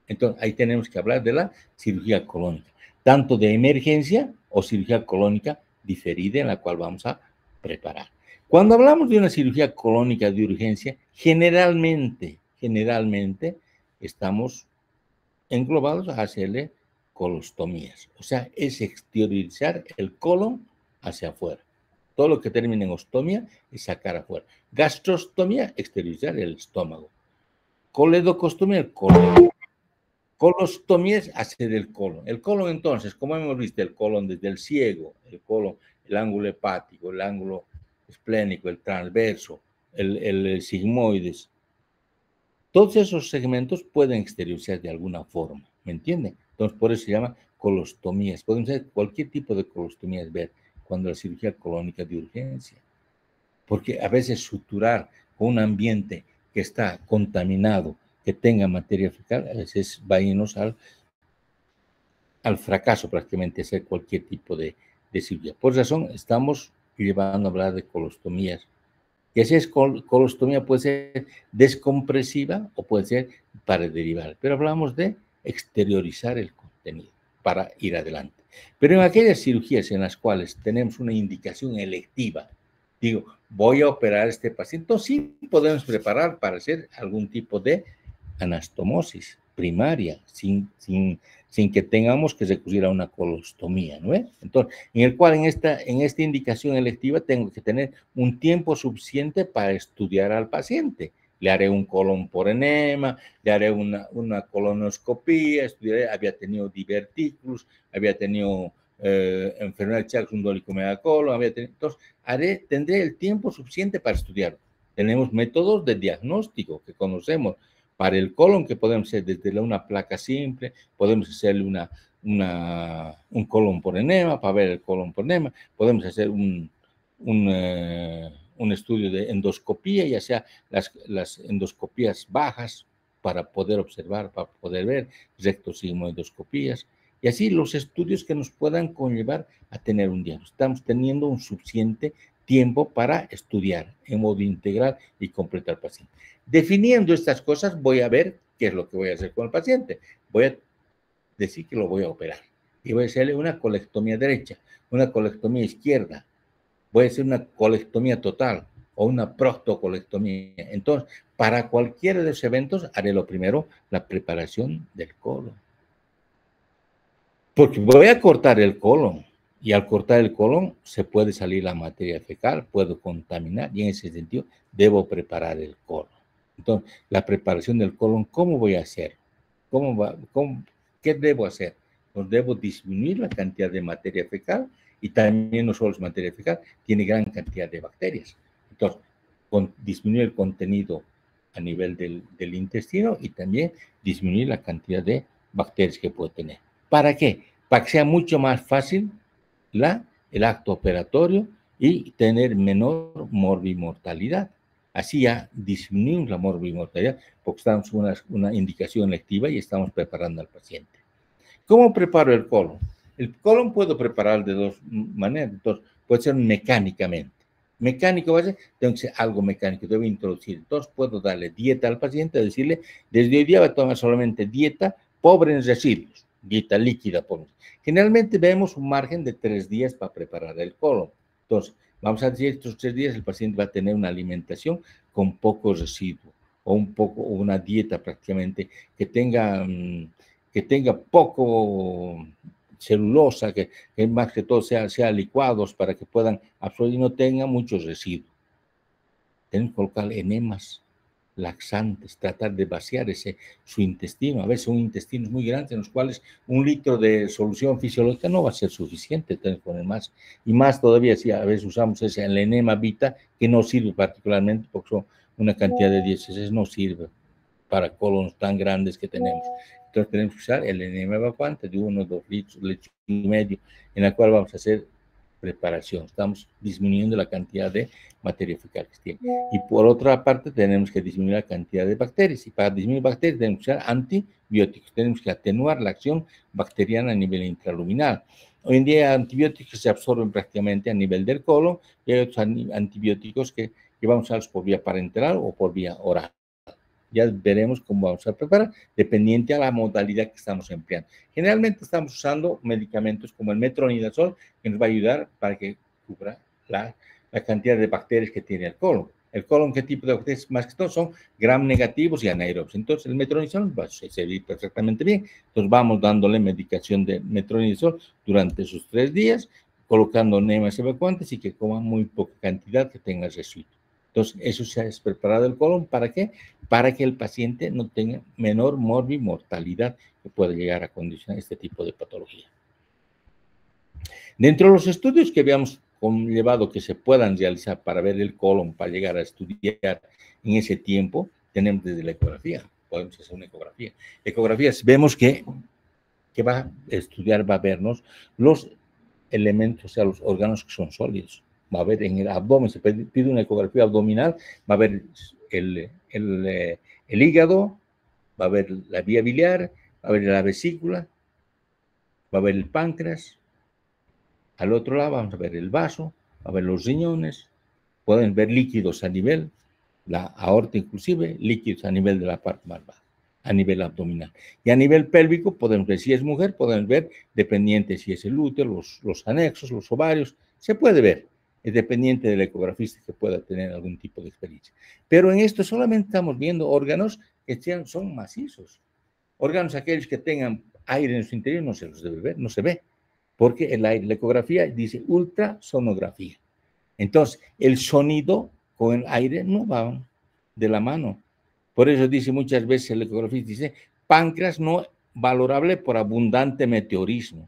Entonces, ahí tenemos que hablar de la cirugía colónica, tanto de emergencia o cirugía colónica diferida en la cual vamos a preparar. Cuando hablamos de una cirugía colónica de urgencia, generalmente estamos englobados a hacerle colostomías. O sea, es exteriorizar el colon hacia afuera. Todo lo que termina en ostomía es sacar afuera. Gastrostomía, exteriorizar el estómago. Coledocostomía, el colon. Colostomía es hacer el colon. El colon, entonces, como hemos visto, el colon desde el ciego, el colon, el ángulo hepático, el ángulo esplénico, el transverso, el sigmoides. Todos esos segmentos pueden exteriorizar de alguna forma, ¿me entienden? Entonces, por eso se llama colostomías. Pueden ser cualquier tipo de colostomías, ver, cuando la cirugía colónica de urgencia. Porque a veces suturar con un ambiente que está contaminado, que tenga materia fecal, a veces va a irnos al fracaso prácticamente hacer cualquier tipo de cirugía. Por razón, estamos llevando a hablar de colostomías. Y así es, colostomía puede ser descompresiva o puede ser para derivar, pero hablamos de exteriorizar el contenido para ir adelante. Pero en aquellas cirugías en las cuales tenemos una indicación electiva, digo, voy a operar a este paciente, entonces sí podemos preparar para hacer algún tipo de anastomosis primaria, sin que tengamos que recurrir a una colostomía, ¿no es? Entonces, en el cual en esta indicación electiva tengo que tener un tiempo suficiente para estudiar al paciente. Le haré un colon por enema, le haré una colonoscopía, estudiaré, había tenido divertículos, había tenido enfermedad de Chagas, un dolicomedia colon, entonces tendré el tiempo suficiente para estudiar. Tenemos métodos de diagnóstico que conocemos, para el colon, que podemos hacer desde una placa simple, podemos hacerle un colon por enema, para ver el colon por enema, podemos hacer un estudio de endoscopía, ya sea las endoscopías bajas, para poder observar, para poder ver, rectosigmoidoscopías, y así los estudios que nos puedan conllevar a tener un diagnóstico. Estamos teniendo un suficiente tiempo para estudiar en modo integral y completo al paciente. Definiendo estas cosas, voy a ver qué es lo que voy a hacer con el paciente. Voy a decir que lo voy a operar y voy a hacerle una colectomía derecha, una colectomía izquierda, voy a hacer una colectomía total, o una proctocolectomía. Entonces, para cualquiera de esos eventos, haré lo primero, la preparación del colon. Porque voy a cortar el colon, y al cortar el colon se puede salir la materia fecal, puedo contaminar, y en ese sentido debo preparar el colon. Entonces, la preparación del colon, ¿cómo voy a hacer? ¿Qué debo hacer? Pues debo disminuir la cantidad de materia fecal, y también no solo es materia fecal, tiene gran cantidad de bacterias. Entonces, disminuir el contenido a nivel del intestino, y también disminuir la cantidad de bacterias que puede tener. ¿Para qué? Para que sea mucho más fácil el acto operatorio y tener menor morbimortalidad. Así ya disminuimos la morbimortalidad, porque estamos en una indicación lectiva y estamos preparando al paciente. ¿Cómo preparo el colon? El colon puedo preparar de dos maneras. Entonces, puede ser mecánicamente. Mecánico va a ser, tengo que ser algo mecánico, debo introducir. Entonces, puedo darle dieta al paciente, decirle, desde hoy día va a tomar solamente dieta pobre en residuos, dieta líquida. Generalmente vemos un margen de 3 días para preparar el colon. Entonces, vamos a decir, estos 3 días el paciente va a tener una alimentación con poco residuo, o una dieta prácticamente que tenga poco celulosa, que más que todo sea licuados para que puedan absorber y no tenga muchos residuos. Tenemos que colocar enemas, laxantes, tratar de vaciar su intestino. A veces son intestinos muy grandes en los cuales 1 litro de solución fisiológica no va a ser suficiente, tenemos que poner más. Y más todavía si a veces usamos el enema vita, que no sirve particularmente porque son una cantidad de 10 cc, no sirve para colonos tan grandes que tenemos. Entonces tenemos que usar el enema evacuante de 1 o 2 litros y medio, en la cual vamos a hacer preparación. Estamos disminuyendo la cantidad de materia fecal que tiene. Y por otra parte, tenemos que disminuir la cantidad de bacterias. Y para disminuir bacterias, tenemos que usar antibióticos. Tenemos que atenuar la acción bacteriana a nivel intraluminal. Hoy en día, antibióticos se absorben prácticamente a nivel del colon, y hay otros antibióticos que vamos a usar por vía parenteral o por vía oral. Ya veremos cómo vamos a preparar, dependiente a la modalidad que estamos empleando. Generalmente estamos usando medicamentos como el metronidazol, que nos va a ayudar para que cubra la cantidad de bacterias que tiene el colon. El colon, ¿qué tipo de bacterias? Más que todo son gram negativos y anaerobios. Entonces, el metronidazol va a servir perfectamente bien. Entonces, vamos dándole medicación de metronidazol durante esos 3 días, colocando enemas evacuantes y que coma muy poca cantidad, que tenga residuo. Entonces, eso se ha preparado el colon. ¿Para qué? Para que el paciente no tenga menor morbimortalidad que pueda llegar a condicionar este tipo de patología. Dentro de los estudios que habíamos llevado que se puedan realizar para ver el colon, para llegar a estudiar en ese tiempo, tenemos desde la ecografía. Podemos hacer una ecografía. Ecografías, vemos que va a estudiar, va a vernos los elementos, o sea, los órganos que son sólidos. Va a ver en el abdomen, se pide una ecografía abdominal, va a ver el hígado, va a ver la vía biliar, va a ver la vesícula, va a ver el páncreas. Al otro lado vamos a ver el vaso, va a ver los riñones, pueden ver líquidos a nivel, la aorta inclusive, líquidos a nivel de la parte más baja, a nivel abdominal. Y a nivel pélvico podemos ver, si es mujer, podemos ver, dependiente si es el útero, los anexos, los ovarios, se puede ver. Es dependiente del ecografista que pueda tener algún tipo de experiencia. Pero en esto solamente estamos viendo órganos que son macizos. Órganos aquellos que tengan aire en su interior no se los debe ver, no se ve, porque la ecografía dice ultrasonografía. Entonces, el sonido con el aire no van de la mano. Por eso dice muchas veces el ecografista, dice, páncreas no valorable por abundante meteorismo.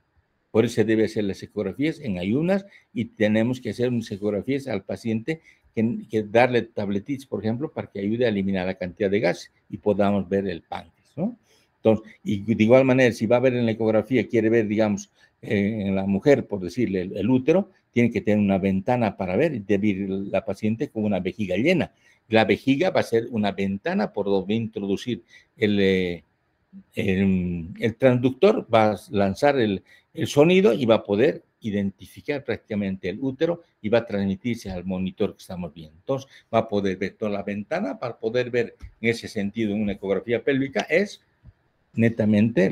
Por eso se debe hacer las ecografías en ayunas, y tenemos que hacer unas ecografías al paciente que darle tabletitas, por ejemplo, para que ayude a eliminar la cantidad de gas y podamos ver el páncreas, ¿no? Entonces, y de igual manera, si va a ver en la ecografía, quiere ver, digamos, en la mujer, por decirle, el útero, tiene que tener una ventana para ver, y debe ir la paciente con una vejiga llena. La vejiga va a ser una ventana por donde va a introducir el transductor, va a lanzar el sonido y va a poder identificar prácticamente el útero y va a transmitirse al monitor que estamos viendo. Entonces, va a poder ver toda la ventana. Para poder ver en ese sentido en una ecografía pélvica es netamente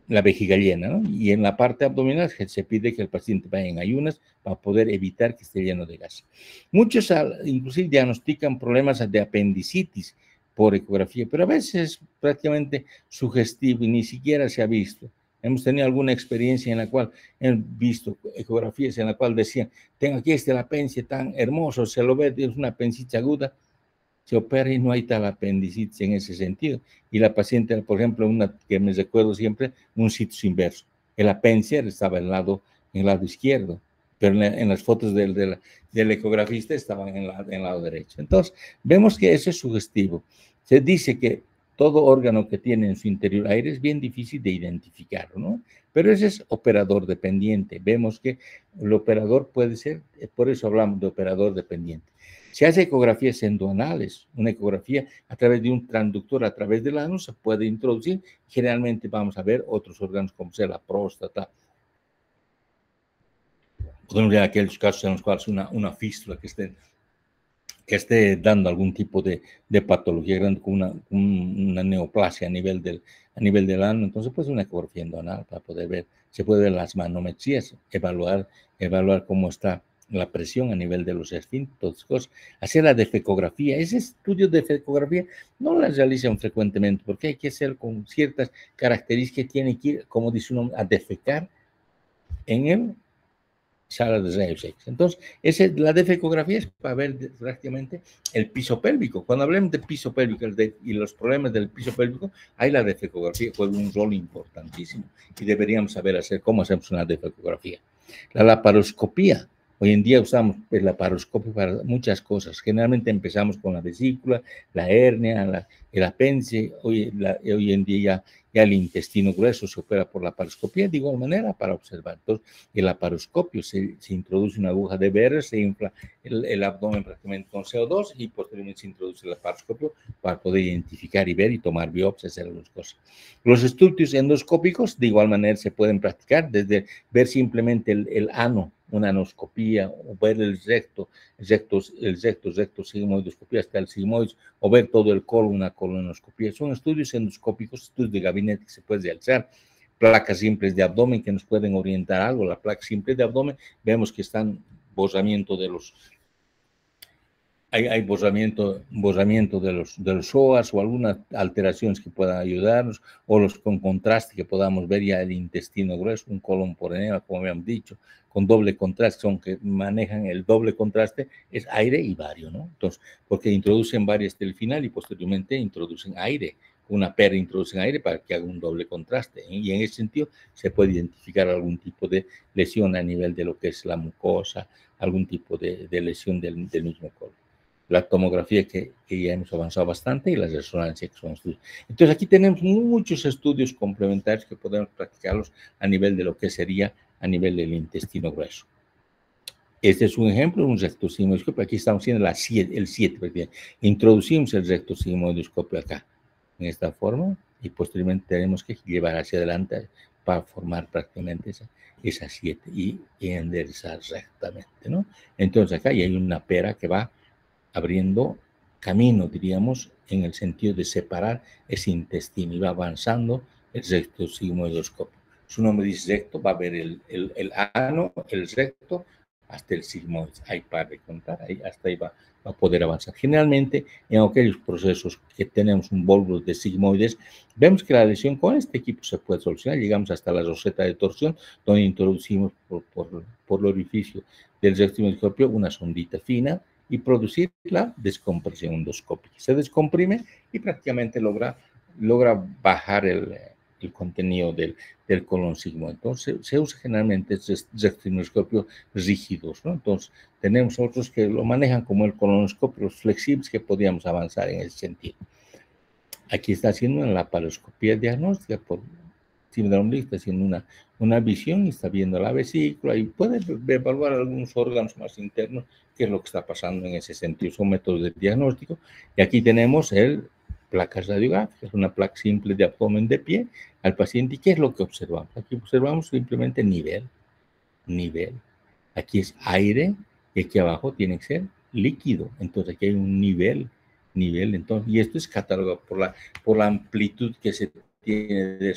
la vejiga llena, ¿no? Y en la parte abdominal se pide que el paciente vaya en ayunas para poder evitar que esté lleno de gas. Muchos inclusive diagnostican problemas de apendicitis por ecografía, pero a veces es prácticamente sugestivo y ni siquiera se ha visto. Hemos tenido alguna experiencia en la cual hemos visto ecografías en la cual decían, tengo aquí el apéndice tan hermoso, se lo ve, es una apendicitis aguda, se opera y no hay tal apendicitis en ese sentido. Y la paciente, por ejemplo, una que me recuerdo siempre, un situs inverso. El apéndice estaba en el lado izquierdo, pero en las fotos del ecografista estaban en el lado derecho. Entonces, vemos que eso es sugestivo. Se dice que todo órgano que tiene en su interior aire es bien difícil de identificar, ¿no? Pero ese es operador dependiente. Vemos que el operador puede ser, por eso hablamos de operador dependiente. Se hace ecografías endoanales, una ecografía a través de un transductor, a través del ano, se puede introducir. Generalmente vamos a ver otros órganos como sea la próstata. Podemos ver aquellos casos en los cuales una fístula que esté dando algún tipo de patología grande con una neoplasia a nivel del ano. Entonces, pues una ecografía endoanal para poder ver, se puede ver las manometrías, evaluar cómo está la presión a nivel de los esfínteres, cosas. Hacer la defecografía. Ese estudio de defecografía no las realizan frecuentemente porque hay que hacer con ciertas características que tiene que ir, como dice uno, a defecar en el sala de rayos X. Entonces, la defecografía es para ver prácticamente el piso pélvico. Cuando hablemos de piso pélvico y los problemas del piso pélvico, ahí la defecografía juega un rol importantísimo y deberíamos saber cómo hacemos una defecografía. La laparoscopía. Hoy en día usamos el laparoscopio para muchas cosas. Generalmente empezamos con la vesícula, la hernia, el apéndice. Hoy en día ya el intestino grueso se opera por la laparoscopía de igual manera para observar. Entonces, el laparoscopio se introduce una aguja de BR, se infla el abdomen prácticamente con CO2 y posteriormente se introduce el laparoscopio para poder identificar y ver y tomar biopsias, hacer las cosas. Los estudios endoscópicos de igual manera se pueden practicar, desde ver simplemente el ano, una anoscopía, o ver el recto sigmoidoscopía hasta el sigmoides, o ver todo el colon, una colonoscopía. Son estudios endoscópicos, estudios de gabinete que se puede realizar. Placas simples de abdomen que nos pueden orientar algo. La placa simple de abdomen, vemos que están borramiento de los... Hay borramiento de los psoas o algunas alteraciones que puedan ayudarnos, o los con contraste que podamos ver ya el intestino grueso, un colon por enema, como habíamos dicho, con doble contraste, son que manejan el doble contraste, es aire y bario, ¿no? Entonces, porque introducen bario hasta el final y posteriormente introducen aire, una pera introducen aire para que haga un doble contraste, y en ese sentido se puede identificar algún tipo de lesión a nivel de lo que es la mucosa, algún tipo de lesión del mismo colon. La tomografía que ya hemos avanzado bastante y las resonancias que son estudios. Entonces aquí tenemos muchos estudios complementarios que podemos practicarlos a nivel de lo que sería a nivel del intestino grueso. Este es un ejemplo, un rectosigmoidoscopio. Aquí estamos haciendo el 7. Introducimos el rectosigmoidoscopio acá, en esta forma, y posteriormente tenemos que llevar hacia adelante para formar prácticamente esa 7 y enderezar rectamente, ¿no? Entonces acá ya hay una pera que va abriendo camino, diríamos, en el sentido de separar ese intestino y va avanzando el rectosigmoidoscopio. Su nombre dice recto, va a ver el ano, el recto, hasta el sigmoides. Ahí para de contar, hasta ahí va a poder avanzar. Generalmente, en aquellos procesos que tenemos un bólvulo de sigmoides, vemos que la lesión con este equipo se puede solucionar. Llegamos hasta la roseta de torsión, donde introducimos por el orificio del rectosigmoidoscopio una sondita fina y producir la descompresión endoscópica. Se descomprime y prácticamente logra bajar el contenido del colon sigmoide. Entonces, se usa generalmente rectosigmoidoscopios rígidos, ¿no? Entonces, tenemos otros que lo manejan como el colonoscopio, los flexibles, que podríamos avanzar en ese sentido. Aquí está haciendo una laparoscopía diagnóstica por encima del ombligo, está haciendo una visión y está viendo la vesícula y puede evaluar algunos órganos más internos, qué es lo que está pasando en ese sentido. Son métodos de diagnóstico. Y aquí tenemos placas radiográficas, una placa simple de abdomen de pie al paciente. ¿Y qué es lo que observamos? Aquí observamos simplemente nivel. Aquí es aire y aquí abajo tiene que ser líquido. Entonces aquí hay un nivel. Entonces, y esto es catalogado por la amplitud que se tiene de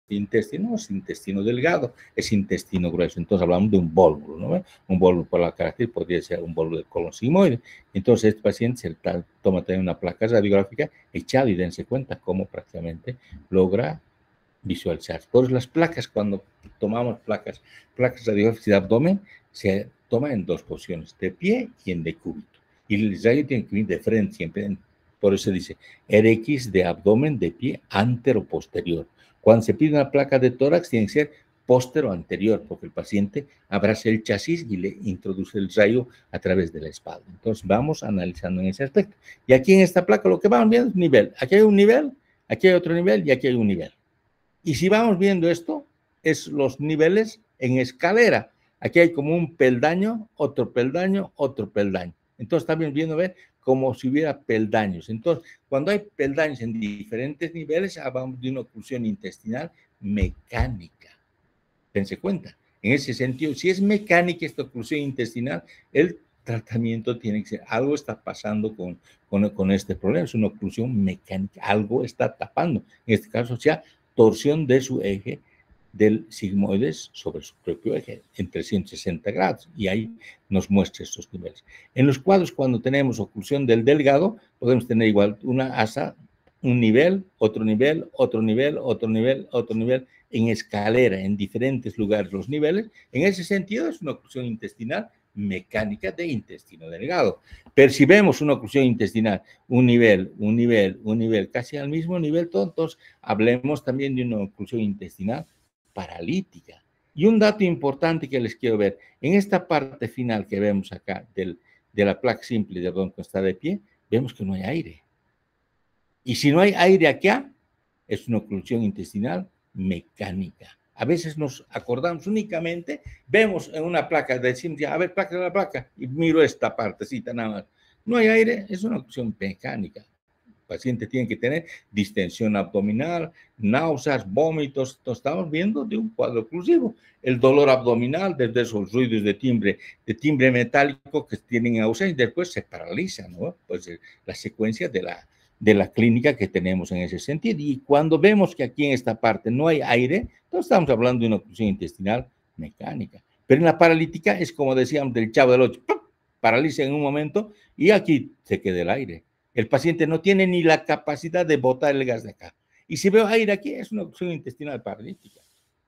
intestino no es intestino delgado, es intestino grueso. Entonces hablamos de un vólvulo, ¿no? Un vólvulo por la característica podría ser un vólvulo del colon sigmoide. Entonces este paciente se toma también una placa radiográfica echada y dense cuenta cómo prácticamente logra visualizar. Por las placas, cuando tomamos placas radiográficas de abdomen, se toma en dos posiciones, de pie y en decúbito. Y el rayo tiene que ir de frente siempre. Por eso dice RX de abdomen de pie antero-posterior. Cuando se pide una placa de tórax, tiene que ser póstero-anterior, porque el paciente abraza el chasis y le introduce el rayo a través de la espalda. Entonces, vamos analizando en ese aspecto. Y aquí en esta placa lo que vamos viendo es nivel. Aquí hay un nivel, aquí hay otro nivel y aquí hay un nivel. Y si vamos viendo esto, es los niveles en escalera. Aquí hay como un peldaño, otro peldaño, otro peldaño. Entonces estamos viendo ver como si hubiera peldaños. Entonces, cuando hay peldaños en diferentes niveles, hablamos de una oclusión intestinal mecánica. Dense cuenta. En ese sentido, si es mecánica esta oclusión intestinal, el tratamiento tiene que ser, algo está pasando con este problema, es una oclusión mecánica, algo está tapando. En este caso, o sea, torsión de su eje del sigmoides sobre su propio eje en 360 grados, y ahí nos muestra estos niveles. En los cuadros, cuando tenemos oclusión del delgado, podemos tener igual una asa, un nivel, otro nivel, otro nivel, otro nivel, otro nivel, en escalera, en diferentes lugares los niveles. En ese sentido, es una oclusión intestinal mecánica de intestino delgado. Percibemos una oclusión intestinal, un nivel, un nivel, un nivel, casi al mismo nivel, todo. Entonces, hablemos también de una oclusión intestinal paralítica. Y un dato importante que les quiero ver, en esta parte final que vemos acá de la placa simple de abdomen que está de pie, vemos que no hay aire. Y si no hay aire acá, es una oclusión intestinal mecánica. A veces nos acordamos únicamente, vemos en una placa, decimos, ya, a ver, placa de la placa, y miro esta partecita nada más. No hay aire, es una oclusión mecánica. El paciente tiene que tener distensión abdominal, náuseas, vómitos. Estamos viendo de un cuadro oclusivo. El dolor abdominal, desde esos ruidos de timbre metálico que tienen ausencia, después se paraliza, ¿no? Pues la secuencia de la clínica que tenemos en ese sentido. Y cuando vemos que aquí en esta parte no hay aire, entonces estamos hablando de una oclusión intestinal mecánica. Pero en la paralítica es como decíamos del Chavo del Ocho, paraliza en un momento y aquí se queda el aire. El paciente no tiene ni la capacidad de botar el gas de acá. Y si veo aire aquí, es una oclusión intestinal paralítica.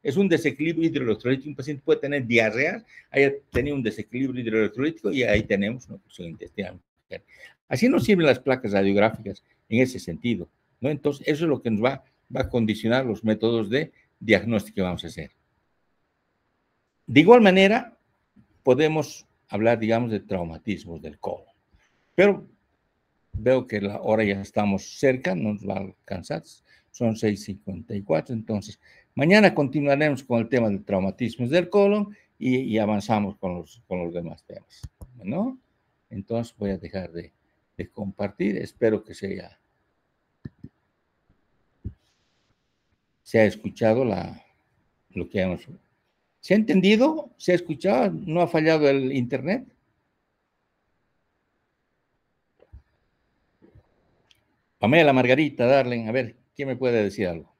Es un desequilibrio hidroelectrolítico. Un paciente puede tener diarrea, haya tenido un desequilibrio hidroelectrolítico y ahí tenemos una oclusión intestinal. Así nos sirven las placas radiográficas en ese sentido, ¿no? Entonces, eso es lo que nos va a condicionar los métodos de diagnóstico que vamos a hacer. De igual manera, podemos hablar, digamos, de traumatismos del colon, pero veo que la hora ya estamos cerca, nos va a alcanzar, son 6:54, entonces mañana continuaremos con el tema de traumatismos del colon y avanzamos con los demás temas, ¿no? Entonces voy a dejar de compartir, espero que se ha escuchado lo que hemos... ¿Se ha entendido? ¿Se ha escuchado? ¿No ha fallado el internet? Pamela, Margarita, Darling, a ver, ¿quién me puede decir algo?